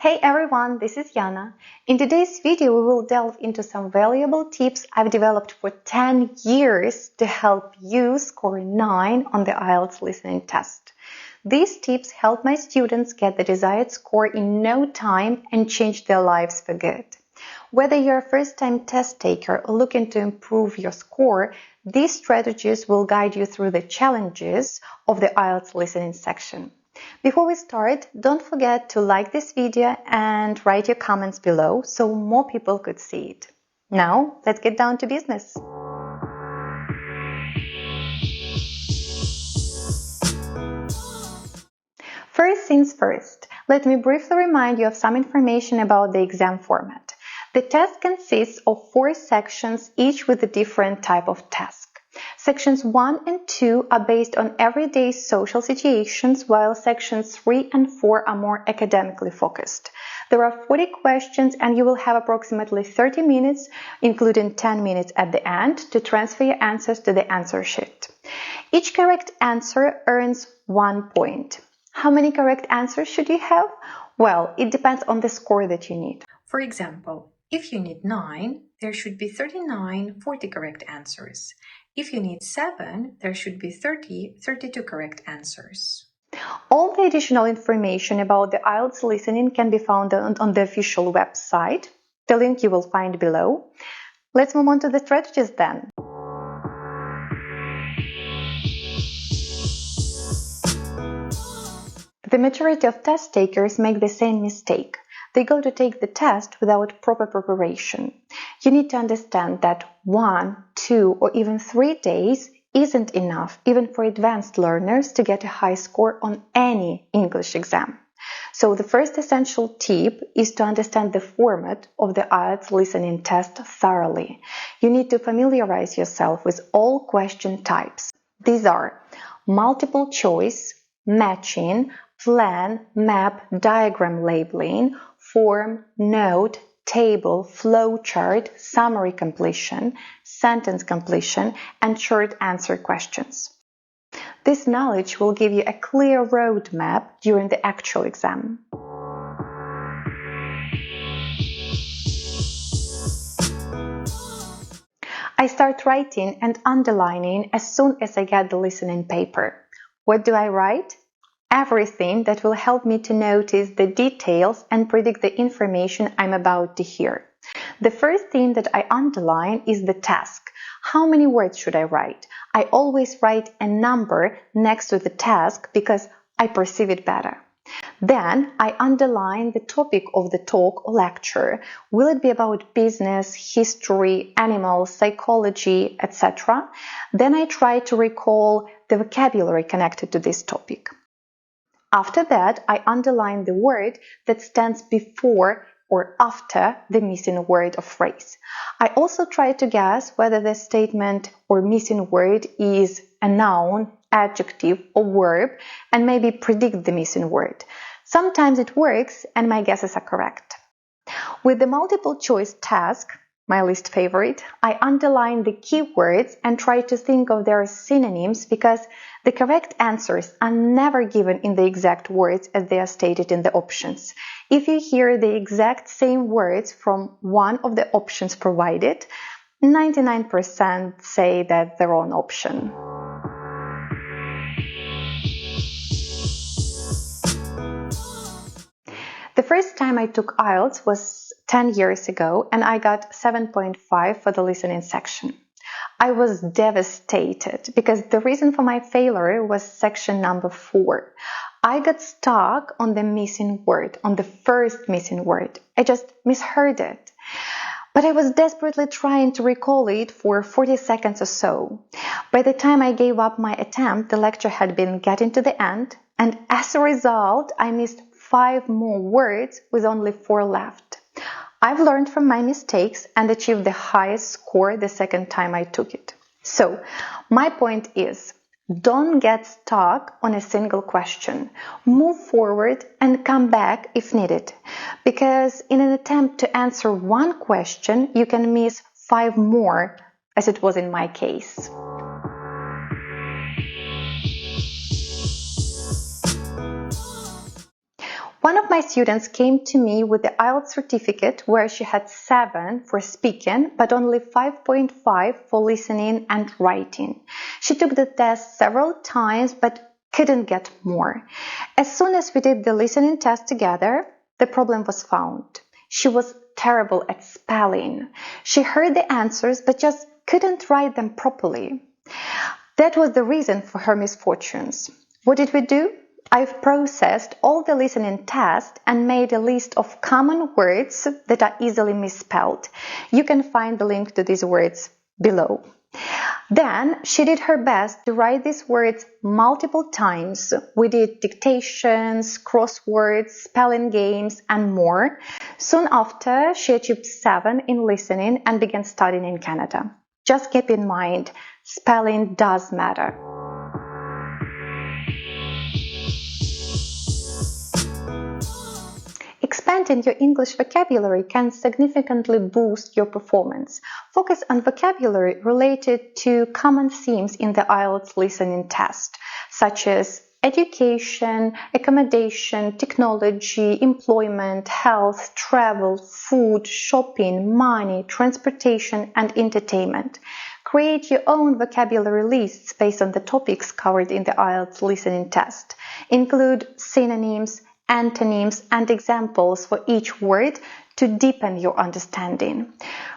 Hey everyone, this is Yana. In today's video, we will delve into some valuable tips I've developed for 10 years to help you score 9 on the IELTS listening test. These tips help my students get the desired score in no time and change their lives for good. Whether you're a first-time test taker or looking to improve your score, these strategies will guide you through the challenges of the IELTS listening section. Before we start, don't forget to like this video and write your comments below so more people could see it. Now, let's get down to business. First things first, let me briefly remind you of some information about the exam format. The test consists of 4 sections, each with a different type of task. Sections 1 and 2 are based on everyday social situations, while sections 3 and 4 are more academically focused. There are 40 questions and you will have approximately 30 minutes, including 10 minutes at the end, to transfer your answers to the answer sheet. Each correct answer earns 1 point. How many correct answers should you have? Well, it depends on the score that you need. For example, if you need 9, there should be 40 correct answers. If you need 7, there should be 32 correct answers. All the additional information about the IELTS listening can be found on the official website. The link you will find below. Let's move on to the strategies then. The majority of test takers make the same mistake. They go to take the test without proper preparation. You need to understand that 1, 2, or even 3 days isn't enough, even for advanced learners, to get a high score on any English exam. So the first essential tip is to understand the format of the IELTS listening test thoroughly. You need to familiarize yourself with all question types. These are multiple choice, matching, plan, map, diagram labeling, form, note, table, flowchart, summary completion, sentence completion, and short answer questions. This knowledge will give you a clear roadmap during the actual exam. I start writing and underlining as soon as I get the listening paper. What do I write? Everything that will help me to notice the details and predict the information I'm about to hear. The first thing that I underline is the task. How many words should I write? I always write a number next to the task because I perceive it better. Then I underline the topic of the talk or lecture. Will it be about business, history, animals, psychology, etc.? Then I try to recall the vocabulary connected to this topic. After that, I underline the word that stands before or after the missing word or phrase. I also try to guess whether the statement or missing word is a noun, adjective, or verb, and maybe predict the missing word. Sometimes it works and my guesses are correct. With the multiple choice task, my least favorite, I underline the keywords and try to think of their synonyms because the correct answers are never given in the exact words as they are stated in the options. If you hear the exact same words from one of the options provided, 99% say that the wrong option. The first time I took IELTS was 10 years ago and I got 7.5 for the listening section. I was devastated because the reason for my failure was section number 4. I got stuck on the missing word, on the first missing word. I just misheard it. But I was desperately trying to recall it for 40 seconds or so. By the time I gave up my attempt, the lecture had been getting to the end, and as a result, I missed 5 more words with only 4 left. I've learned from my mistakes and achieved the highest score the second time I took it. So, my point is, don't get stuck on a single question. Move forward and come back if needed. Because in an attempt to answer one question, you can miss 5 more, as it was in my case. One of my students came to me with the IELTS certificate where she had 7 for speaking but only 5.5 for listening and writing. She took the test several times but couldn't get more. As soon as we did the listening test together, the problem was found. She was terrible at spelling. She heard the answers but just couldn't write them properly. That was the reason for her misfortunes. What did we do? I've processed all the listening tests and made a list of common words that are easily misspelled. You can find the link to these words below. Then she did her best to write these words multiple times. We did dictations, crosswords, spelling games, and more. Soon after, she achieved 7 in listening and began studying in Canada. Just keep in mind, spelling does matter. Expanding your English vocabulary can significantly boost your performance. Focus on vocabulary related to common themes in the IELTS listening test, such as education, accommodation, technology, employment, health, travel, food, shopping, money, transportation, and entertainment. Create your own vocabulary lists based on the topics covered in the IELTS listening test. Include synonyms, antonyms, and examples for each word to deepen your understanding.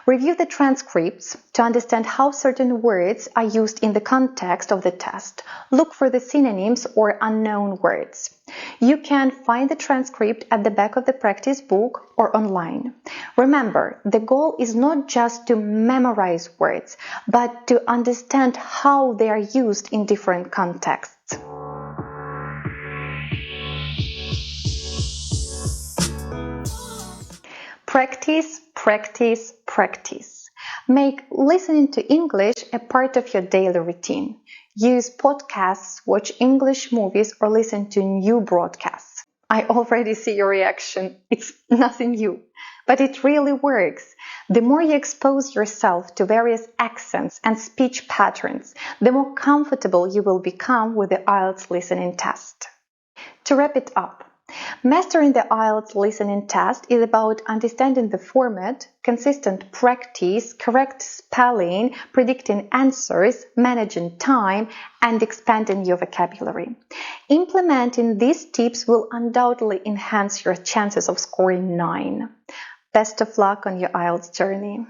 Review the transcripts to understand how certain words are used in the context of the test. Look for the synonyms or unknown words. You can find the transcript at the back of the practice book or online. Remember, the goal is not just to memorize words, but to understand how they are used in different contexts. Practice, practice, practice. Make listening to English a part of your daily routine. Use podcasts, watch English movies, or listen to new broadcasts. I already see your reaction. It's nothing new, but it really works. The more you expose yourself to various accents and speech patterns, the more comfortable you will become with the IELTS listening test. To wrap it up, mastering the IELTS listening test is about understanding the format, consistent practice, correct spelling, predicting answers, managing time, and expanding your vocabulary. Implementing these tips will undoubtedly enhance your chances of scoring 9. Best of luck on your IELTS journey.